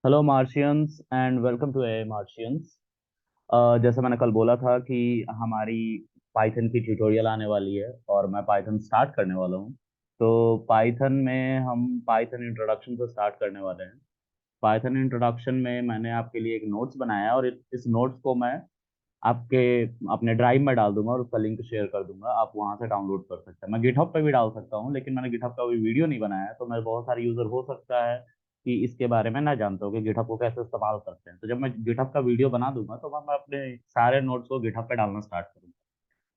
Hello Martians and welcome to a Martians. जैसे मैंने कल बोला था कि हमारी पाइथन की ट्यूटोरियल आने वाली है और मैं पाइथन स्टार्ट करने वाला हूँ। तो पाइथन में हम पाइथन इंट्रोडक्शन से स्टार्ट करने वाले हैं। पाइथन इंट्रोडक्शन में मैंने आपके लिए एक नोट्स बनाया है और इस नोट्स को मैं आपके अपने ड्राइव में डाल दूंगा और उसका लिंक शेयर कर दूंगा। आप वहां से डाउनलोड कर सकते हैं। मैं गिटहब पे भी डाल सकता हूँ, लेकिन मैंने गिटहब का भी वीडियो नहीं बनाया है, तो मैं बहुत सारे यूजर हो सकता है कि इसके बारे में ना जानते हो कि गिटहब को कैसे इस्तेमाल करते हैं। तो जब मैं गिटहब का वीडियो बना दूंगा तो मैं अपने सारे नोट्स को गिटहब पे डालना स्टार्ट करूंगा।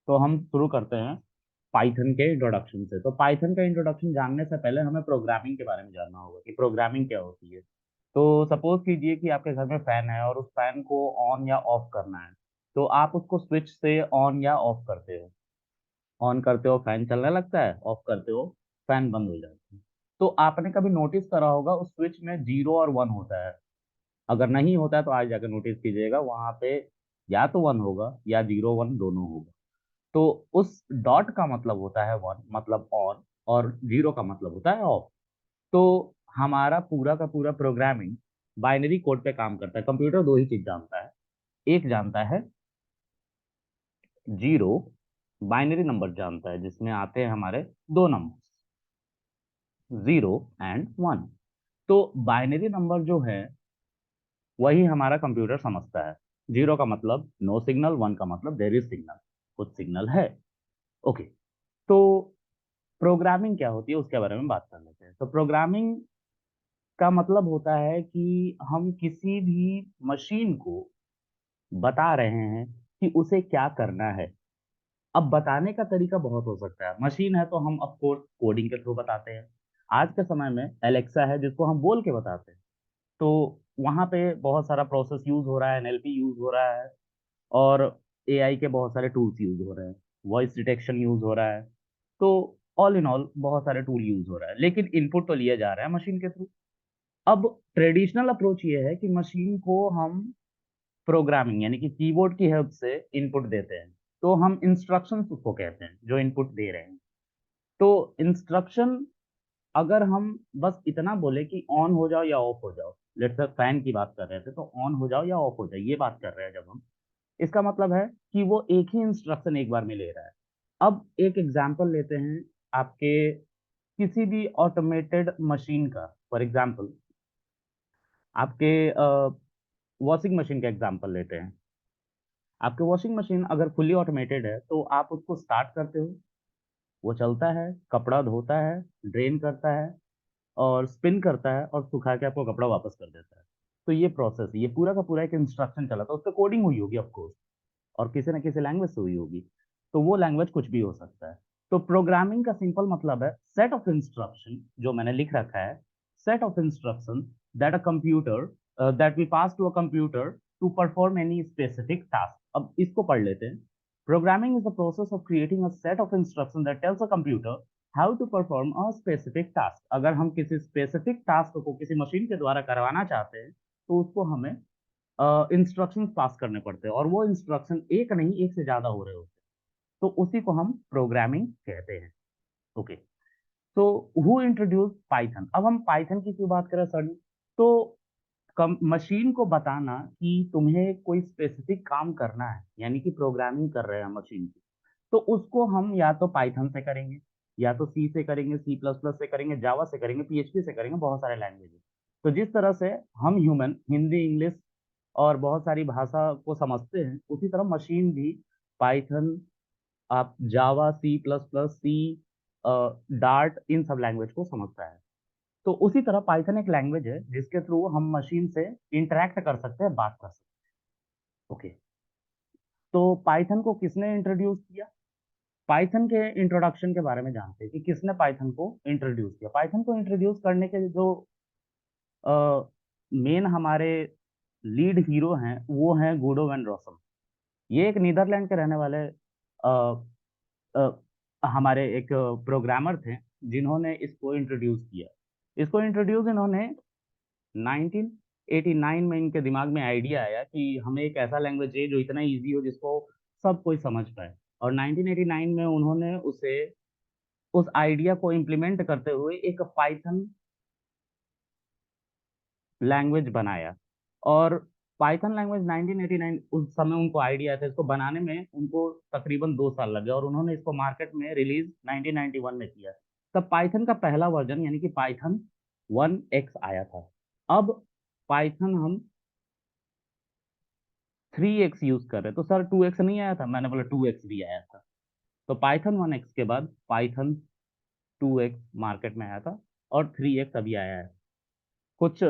तो हम शुरू करते हैं पाइथन के इंट्रोडक्शन से। तो पाइथन का इंट्रोडक्शन जानने से पहले हमें प्रोग्रामिंग के बारे में जानना होगा कि प्रोग्रामिंग क्या होती है। तो सपोज कीजिए कि आपके घर में फैन है और उस फैन को ऑन या ऑफ करना है। तो आप उसको स्विच से ऑन या ऑफ करते हो। ऑन करते हो फैन चलने लगता है, ऑफ करते हो फैन बंद हो जाता है। तो आपने कभी नोटिस करा होगा उस स्विच में 0 और 1 होता है। अगर नहीं होता है तो आज जाकर नोटिस कीजिएगा, वहां पे या तो 1 होगा या 0 1 दोनों होगा। तो उस डॉट का मतलब होता है 1, मतलब ऑन, और 0 का मतलब होता है ऑफ। तो हमारा पूरा का पूरा प्रोग्रामिंग बाइनरी कोड पे काम करता है। कंप्यूटर दो ही चीज जानता है। एक जानता है जीरो, बाइनरी नंबर जानता है जिसमें आते हैं हमारे दो नंबर, 0 और 1। तो बाइनरी नंबर जो है वही हमारा कंप्यूटर समझता है। 0 का मतलब नो सिग्नल, 1 का मतलब देर इज सिग्नल, कुछ सिग्नल है। ओके। तो प्रोग्रामिंग क्या होती है उसके बारे में बात कर लेते हैं। तो प्रोग्रामिंग का मतलब होता है कि हम किसी भी मशीन को बता रहे हैं कि उसे क्या करना है। अब बताने का तरीका बहुत हो सकता है। मशीन है तो हम ऑफ कोर्स कोडिंग के थ्रू बताते हैं। आज के समय में एलेक्सा है जिसको हम बोल के बताते हैं। तो वहां पे बहुत सारा प्रोसेस यूज हो रहा है, एनएलपी यूज हो रहा है, और एआई के बहुत सारे टूल्स यूज हो रहे हैं, वॉइस डिटेक्शन यूज हो रहा है। तो ऑल इन ऑल बहुत सारे टूल यूज हो रहा है, लेकिन इनपुट तो लिया जा रहा है मशीन के थ्रू। अब ट्रेडिशनल अप्रोच ये है कि मशीन को हम प्रोग्रामिंग यानी कि कीबोर्ड की हेल्प से इनपुट देते हैं। तो हम इंस्ट्रक्शंस उसको कहते हैं जो इनपुट दे रहे हैं। तो इंस्ट्रक्शन, अगर हम बस इतना बोले कि ऑन हो जाओ या ऑफ हो जाओ, लेट्स से फैन की बात कर रहे थे तो ऑन हो जाओ या ऑफ हो जाओ ये बात कर रहे हैं जब हम, इसका मतलब है कि वो एक ही इंस्ट्रक्शन एक बार में ले रहा है। अब एक एग्जांपल लेते हैं आपके किसी भी ऑटोमेटेड मशीन का। फॉर एग्जांपल आपके वॉशिंग मशीन का एग्जांपल लेते हैं। आपके वॉशिंग मशीन अगर फुली ऑटोमेटेड है तो आप उसको स्टार्ट करते हो, वो चलता है, कपड़ा धोता है, ड्रेन करता है, और स्पिन करता है, और सुखा के आपको कपड़ा वापस कर देता है। तो ये प्रोसेस, ये पूरा का पूरा एक इंस्ट्रक्शन चला था। उस पर कोडिंग हुई होगी ऑफकोर्स, और किसी न किसी लैंग्वेज से हुई होगी। तो वो लैंग्वेज कुछ भी हो सकता है। तो प्रोग्रामिंग का सिंपल मतलब है सेट ऑफ इंस्ट्रक्शन, जो मैंने लिख रखा है, set of instruction that a computer that we pass to a computer to perform any specific task. अब इसको पढ़ लेते हैं। Programming is the process of creating a set of instruction that tells a computer how to perform a specific task. अगर हम किसी specific task को किसी मशीन के द्वारा करवाना चाहते हैं तो उसको हमें इंस्ट्रक्शंस पास करने पड़ते हैं, और वो इंस्ट्रक्शन एक नहीं, एक से ज्यादा हो रहे होते हैं। तो उसी को हम प्रोग्रामिंग कहते हैं। ओके। तो हु इंट्रोड्यूस पाइथन। अब हम पाइथन की क्यों बात करें सर? तो मशीन को बताना कि तुम्हें कोई स्पेसिफिक काम करना है, यानी कि प्रोग्रामिंग कर रहे हैं मशीन की, तो उसको हम या तो पाइथन से करेंगे, या तो सी से करेंगे, C++ से करेंगे, जावा से करेंगे, PHP से करेंगे, बहुत सारे लैंग्वेज। तो जिस तरह से हम ह्यूमन हिंदी, इंग्लिश और बहुत सारी भाषा को समझते हैं, उसी तरह मशीन भी पाइथन, आप जावा, C++, डार्ट, इन सब लैंग्वेज को समझता है। तो उसी तरह पाइथन एक लैंग्वेज है जिसके थ्रू हम मशीन से इंटरेक्ट कर सकते हैं, बात कर सकते हैं। ओके। तो पाइथन को किसने इंट्रोड्यूस किया? पाइथन के इंट्रोडक्शन के बारे में जानते हैं कि किसने पाइथन को इंट्रोड्यूस किया। पाइथन को इंट्रोड्यूस करने के जो मेन हमारे लीड हीरो हैं वो हैं गुडो वैन रॉसम। ये एक नीदरलैंड के रहने वाले हमारे एक प्रोग्रामर थे जिन्होंने इसको इंट्रोड्यूस किया। इसको इंट्रोड्यूस इन्होंने 1989 में, इनके दिमाग में आइडिया आया कि हमें एक ऐसा लैंग्वेज चाहिए जो इतना इजी हो जिसको सब कोई समझ पाए। और 1989 में उन्होंने उसे, उस आइडिया को इम्प्लीमेंट करते हुए एक पाइथन लैंग्वेज बनाया। और पाइथन लैंग्वेज 1989 उस समय उनको आइडिया था, इसको बनाने में उनको तकरीबन 2 साल लगे और उन्होंने इसको मार्केट में रिलीज 1991 में किया। तब पाइथन का पहला वर्जन यानी कि पाइथन 1x आया था। अब पाइथन हम 3x यूज कर रहे हैं, तो सर 2x नहीं आया था? मैंने बोला 2x भी आया था। तो पाइथन 1x के बाद पाइथन 2x मार्केट में आया था और 3x अभी आया है। कुछ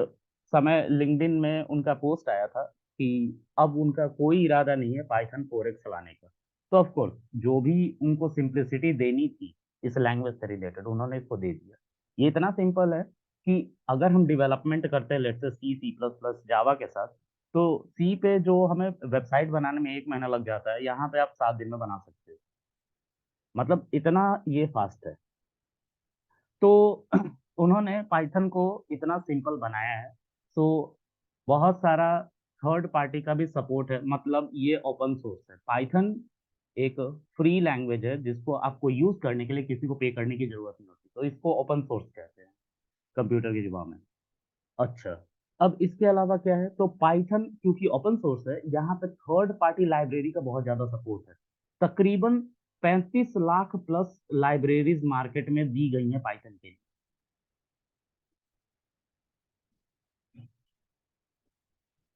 समय लिंक्डइन में उनका पोस्ट आया था कि अब उनका कोई इरादा नहीं है पाइथन 4x चलाने का। तो ऑफ कोर्स जो भी उनको सिंप्लिसिटी देनी थी इस लैंग्वेज से रिलेटेड उन्होंने इसको दे दिया। ये इतना सिंपल है कि अगर हम डेवलपमेंट करते हैं लेट्स से C++ जावा के साथ, तो सी पे जो हमें वेबसाइट बनाने में 1 महीना लग जाता है, यहाँ पे आप 7 दिन में बना सकते हो। मतलब इतना ये फास्ट है। तो उन्होंने पाइथन को इतना सिंपल बनाया है। तो बहुत सारा थर्ड पार्टी का भी सपोर्ट है, मतलब ये ओपन सोर्स है। पाइथन एक फ्री लैंग्वेज है जिसको आपको यूज करने के लिए किसी को पे करने की जरूरत नहीं होती, तो इसको ओपन सोर्स कहते हैं कंप्यूटर की जुबान में। अच्छा, अब इसके अलावा क्या है, तो पाइथन क्योंकि ओपन सोर्स है, यहाँ पे थर्ड पार्टी लाइब्रेरी का बहुत ज्यादा सपोर्ट है। तकरीबन 35 लाख प्लस लाइब्रेरीज मार्केट में दी गई हैं पाइथन के लिए,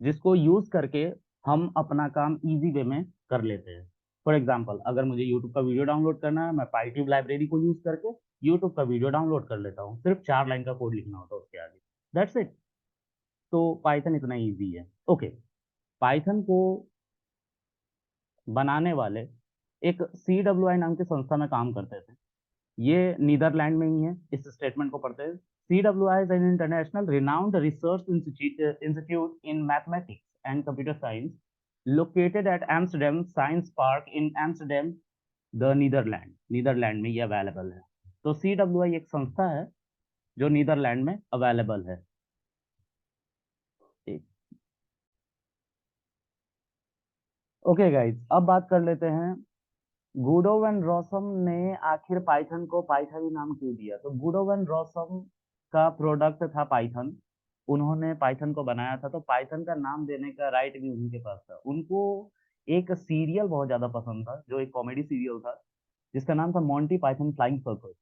जिसको यूज करके हम अपना काम इजी वे में कर लेते हैं। फॉर एग्जाम्पल, अगर मुझे यूट्यूब का वीडियो डाउनलोड करना है, मैं पाईट्यूब लाइब्रेरी को यूज करके यूट्यूब का वीडियो डाउनलोड कर लेता हूँ। सिर्फ 4 लाइन का कोड लिखना होता है उसके आगे, दैट्स इट। तो पाइथन इतना इजी है। ओके, पाइथन को बनाने वाले एक CWI नाम की संस्था में काम करते थे। ये नीदरलैंड में ही है। इस स्टेटमेंट को पढ़ते हैं। CWI is an international renowned research institute in mathematics and computer science located at Amsterdam Science Park in Amsterdam, the Netherlands। Netherland में ये अवेलेबल है। तो CWI एक संस्था है जो नीदरलैंड में अवेलेबल है। ओके गाइस, अब बात कर लेते हैं गुडो एंड रॉसम ने आखिर पाइथन को पाइथन नाम क्यों दिया। तो गुडो एंड रॉसम का प्रोडक्ट था पाइथन। उन्होंने पाइथन को बनाया था, तो पाइथन का नाम देने का राइट भी उन्हीं के पास था। उनको एक सीरियल बहुत ज्यादा पसंद था, जो एक कॉमेडी सीरियल था जिसका नाम था मॉन्टी पाइथन फ्लाइंग सर्कस,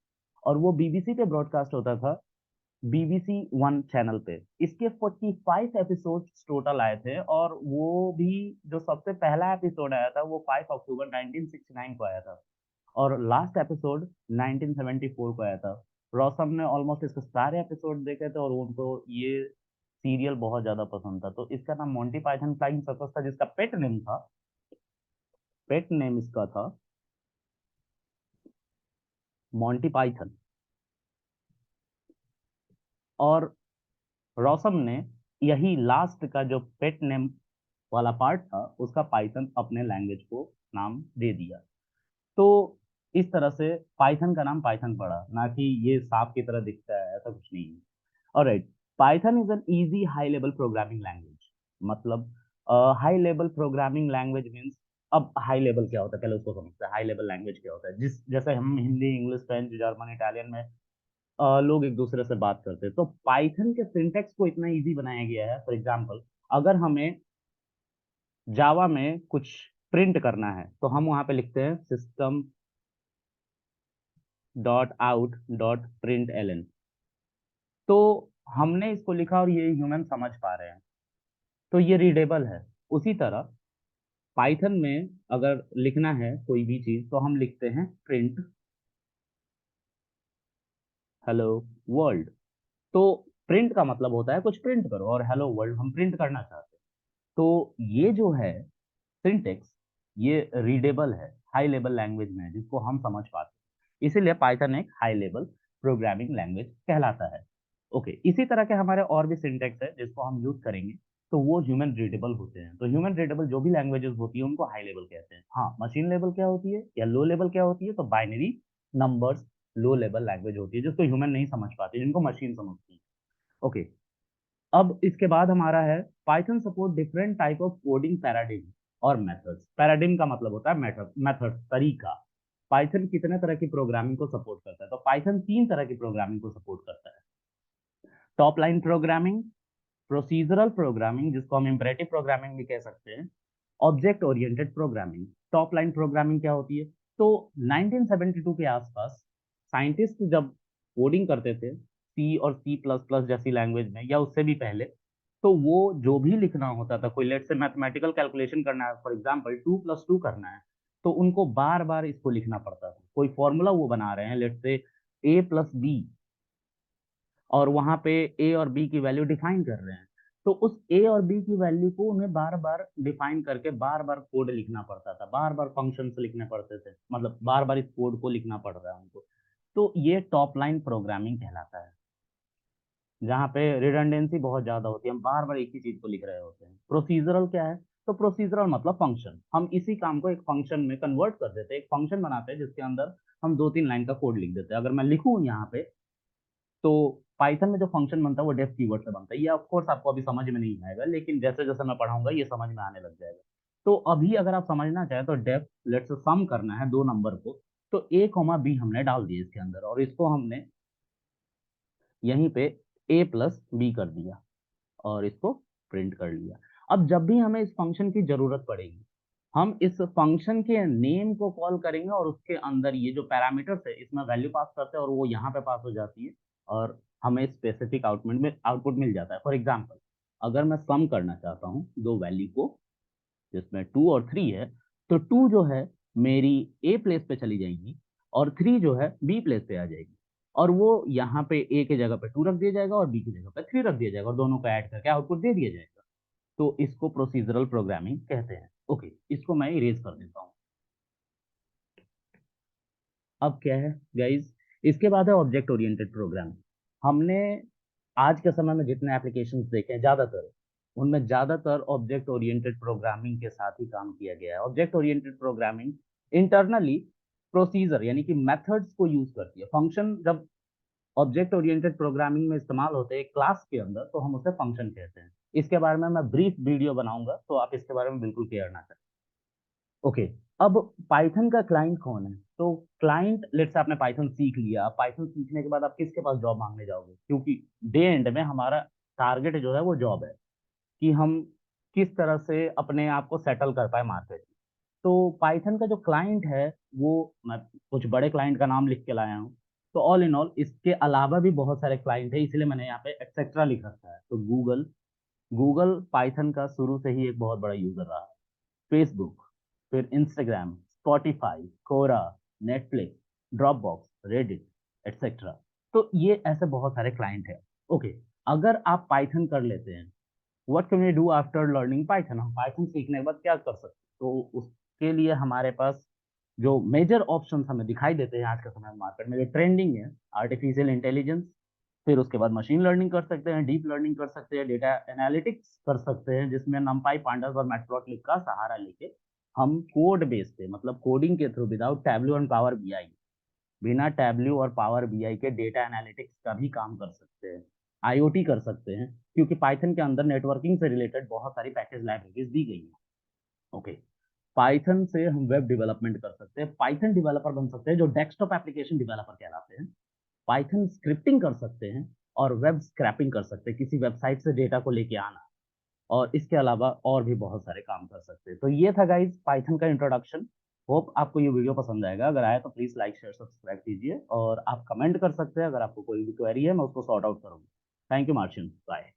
और वो बीबीसी पे ब्रॉडकास्ट होता था, बीबीसी वन चैनल पे। इसके 45 एपिसोड्स टोटल आए थे, और वो भी जो सबसे पहला एपिसोड आया था वो 5 अक्टूबर 1969 को आया था, और लास्ट एपिसोड 1974 को आया था। रॉसम ने ऑलमोस्ट इसके सारे एपिसोड देखे थे और उनको ये सीरियल बहुत ज्यादा पसंद था। तो इसका नाम मोंटी पाइथन फ्लाइंग सर्कस था, जिसका पेट नेम था, पेट नेम इसका था मोंटी पाइथन। और रॉसम ने यही लास्ट का जो पेट नेम वाला पार्ट था उसका पाइथन अपने लैंग्वेज को नाम दे दिया। तो इस तरह से पाइथन का नाम पाइथन पड़ा, ना कि ये सांप की तरह दिखता है, ऐसा कुछ नहीं है। Alright, Python is an easy high level programming language. मतलब high level programming language means, अब हाई लेवल क्या होता है पहले उसको समझते हैं। हाई लेवल लैंग्वेज क्या होता है, जिस जैसे हम Hindi, English, French, German, Italian में लोग एक दूसरे से बात करते हैं, तो पाइथन के सिंटेक्स को इतना इजी बनाया गया है। फॉर एग्जाम्पल, अगर हमें जावा में कुछ प्रिंट करना है, तो हम वहां पे लिखते हैं system.out.println। तो हमने इसको लिखा और ये ह्यूमन समझ पा रहे हैं, तो ये रीडेबल है। उसी तरह पाइथन में अगर लिखना है कोई भी चीज, तो हम लिखते हैं प्रिंट हेलो वर्ल्ड। तो प्रिंट का मतलब होता है कुछ प्रिंट करो, और हेलो वर्ल्ड हम प्रिंट करना चाहते हैं। तो ये जो है सिंटेक्स, ये रीडेबल है, हाई लेवल लैंग्वेज में है, जिसको हम समझ पाते हैं। इसीलिए पाइथन एक हाई लेवल प्रोग्रामिंग लैंग्वेज कहलाता है। ओके, इसी तरह के हमारे और भी सिंटेक्स है जिसको हम यूज करेंगे, तो वो ह्यूमन रीडेबल होते हैं। तो ह्यूमन रीडेबल जो भी लैंग्वेजेस होती है उनको हाई लेवल कहते हैं। हाँ, मशीन लेवल क्या होती है या लो लेवल क्या होती है, तो binary numbers low level language होती है, जिसको ह्यूमन नहीं समझ पाते, जिनको मशीन समझती है। ओके, अब इसके बाद हमारा है Python support different type of coding paradigm और मेथड्स। पैराडिग्म का मतलब होता है मेथड, मेथड तरीका। पाइथन कितने तरह की प्रोग्रामिंग को सपोर्ट करता है, तो पाइथन 3 तरह की प्रोग्रामिंग को सपोर्ट करता है। Top line programming, procedural programming, जिसको हम इम्परेटिव प्रोग्रामिंग भी कह सकते हैं, object oriented programming, top line programming क्या होती है? तो 1972 के आसपास साइंटिस्ट जब कोडिंग करते थे सी और सी प्लस प्लस जैसी लैंग्वेज में, या उससे भी पहले, तो वो जो भी लिखना होता था, कोई लेट से मैथमेटिकल कैलकुलेशन करना है, फॉर एग्जांपल 2 + 2 करना है, तो उनको बार बार इसको लिखना पड़ता था। कोई फॉर्मूला वो बना रहे हैं, लेट से A+B, और वहां पे ए और बी की वैल्यू डिफाइन कर रहे हैं, तो उस ए और बी की वैल्यू को उन्हें बार बार डिफाइन करके बार बार कोड लिखना पड़ता था, बार बार फंक्शंस लिखने पड़ते थे, मतलब बार बार इस कोड को लिखना पड़ रहा है उनको। तो ये टॉप लाइन प्रोग्रामिंग कहलाता है, जहाँ पे रिडंडेंसी बहुत ज्यादा होती है, हम बार बार एक ही चीज को लिख रहे होते हैं। प्रोसीजरल क्या है? तो प्रोसीजरल मतलब फंक्शन, हम इसी काम को एक फंक्शन में कन्वर्ट कर देते हैं, एक फंक्शन बनाते हैं जिसके अंदर हम 2-3 लाइन का कोड लिख देते हैं। अगर मैं लिखूं यहाँ पे, तो पाइथन में जो फंक्शन बनता है वो डेफ कीवर्ड से बनता है। ये ऑफ कोर्स आपको अभी समझ में नहीं आएगा, लेकिन जैसे जैसे मैं पढ़ाऊंगा ये समझ में आने लग जाएगा। तो अभी अगर आप समझना चाहें तो डेफ, लेट्स सम करना है 2 नंबर को, तो A, B हमने डाल दिए इसके अंदर, और इसको हमने यहीं पे A+B कर दिया, और इसको प्रिंट कर लिया। अब जब भी हमें इस फंक्शन की जरूरत पड़ेगी, हम इस फंक्शन के नेम को कॉल करेंगे, और उसके अंदर ये जो पैरामीटर्स है इसमें वैल्यू पास करते हैं, और वो यहाँ पे पास हो जाती है, और हमें स्पेसिफिक आउटपुट मिल जाता है। फॉर एग्जाम्पल, अगर मैं सम करना चाहता हूँ 2 वैल्यू को, जिसमें 2 और 3 है, तो 2 जो है मेरी ए प्लेस पे चली जाएगी, और 3 जो है बी प्लेस पे आ जाएगी, और वो यहाँ पे ए की जगह पे 2 रख दिया जाएगा, और बी की जगह पे 3 रख दिया जाएगा, और दोनों को ऐड करके आउटपुट दे दिया जाएगा। तो इसको प्रोसीजरल प्रोग्रामिंग कहते हैं। ओके, इसको मैं इरेज कर देता हूँ। अब क्या है गाइज, इसके बाद है ऑब्जेक्ट ओरिएंटेड प्रोग्रामिंग। हमने आज के समय में जितने एप्लीकेशंस देखे हैं, ज्यादातर उनमें ज्यादातर ऑब्जेक्ट ओरिएंटेड प्रोग्रामिंग के साथ ही काम किया गया है। Object oriented programming internally procedure यानी कि मेथड्स को यूज करती है। फंक्शन जब ऑब्जेक्ट ओरिएंटेड प्रोग्रामिंग में इस्तेमाल होते हैं क्लास के अंदर, तो हम उसे फंक्शन कहते हैं। इसके बारे में मैं ब्रीफ वीडियो बनाऊंगा, तो आप इसके बारे में बिल्कुल केयर ना करें। ओके, अब पाइथन का क्लाइंट कौन है? तो क्लाइंट, लेट्स से आपने पाइथन सीख लिया, पाइथन सीखने के बाद आप किसके पास जॉब मांगने जाओगे? क्योंकि डे एंड में हमारा टारगेट जो है वो जॉब है, कि हम किस तरह से अपने आप को सेटल कर पाए मार्केट में। तो पाइथन का जो क्लाइंट है, वो, मैं कुछ बड़े क्लाइंट का नाम लिख के लाया हूँ। तो ऑल इन ऑल इसके अलावा भी बहुत सारे क्लाइंट है, इसलिए मैंने यहाँ पे एक्सेट्रा लिख रखा है। तो गूगल, गूगल पाइथन का शुरू से ही एक बहुत बड़ा यूजर रहा है। फेसबुक, फिर इंस्टाग्राम, स्पॉटिफाई, कोरा, नेटफ्लिक्स, ड्रॉपबॉक्स, रेडिट, एटसेट्रा। तो ये ऐसे बहुत सारे क्लाइंट हैं। ओके, अगर आप पाइथन कर लेते हैं, what can we do after learning Python? हम पाइथन सीखने के बाद क्या कर सकते हैं? तो उसके लिए हमारे पास जो मेजर ऑप्शंस हमें दिखाई देते हैं आज के समय में मार्केट में, जो ट्रेंडिंग है, आर्टिफिशियल इंटेलिजेंस, फिर उसके बाद मशीन लर्निंग कर सकते हैं, डीप लर्निंग कर सकते हैं, डेटा एनालिटिक्स कर सकते हैं, जिसमें नमपाई, पांडास और मैटप्लॉटलिब का सहारा लेके हम कोड बेस पे, मतलब कोडिंग के through, without tableau and power BI, बिना टैबलू और पावर बीआई के डेटा एनालिटिक्स का भी काम कर सकते हैं, आईओटी कर सकते हैं, क्योंकि पाइथन के अंदर नेटवर्किंग से रिलेटेड बहुत सारी पैकेज लाइब्रेरीज दी गई हैं। ओके, पाइथन से हम वेब डेवलपमेंट कर सकते हैं, पाइथन डेवलपर बन सकते हैं, जो डेस्कटॉप एप्लीकेशन डेवलपर कहलाते हैं। पाइथन स्क्रिप्टिंग कर सकते हैं, और वेब स्क्रैपिंग कर सकते हैं, किसी वेबसाइट से डेटा को लेके आना, और इसके अलावा और भी बहुत सारे काम कर सकते हैं। तो ये था गाइज पाइथन का इंट्रोडक्शन। होप आपको ये वीडियो पसंद आएगा। अगर आया तो प्लीज लाइक शेयर सब्सक्राइब कीजिए, और आप कमेंट कर सकते हैं, अगर आपको कोई भी क्वेरी है मैं उसको सॉर्ट आउट करूंगा। Thank you Martian, bye.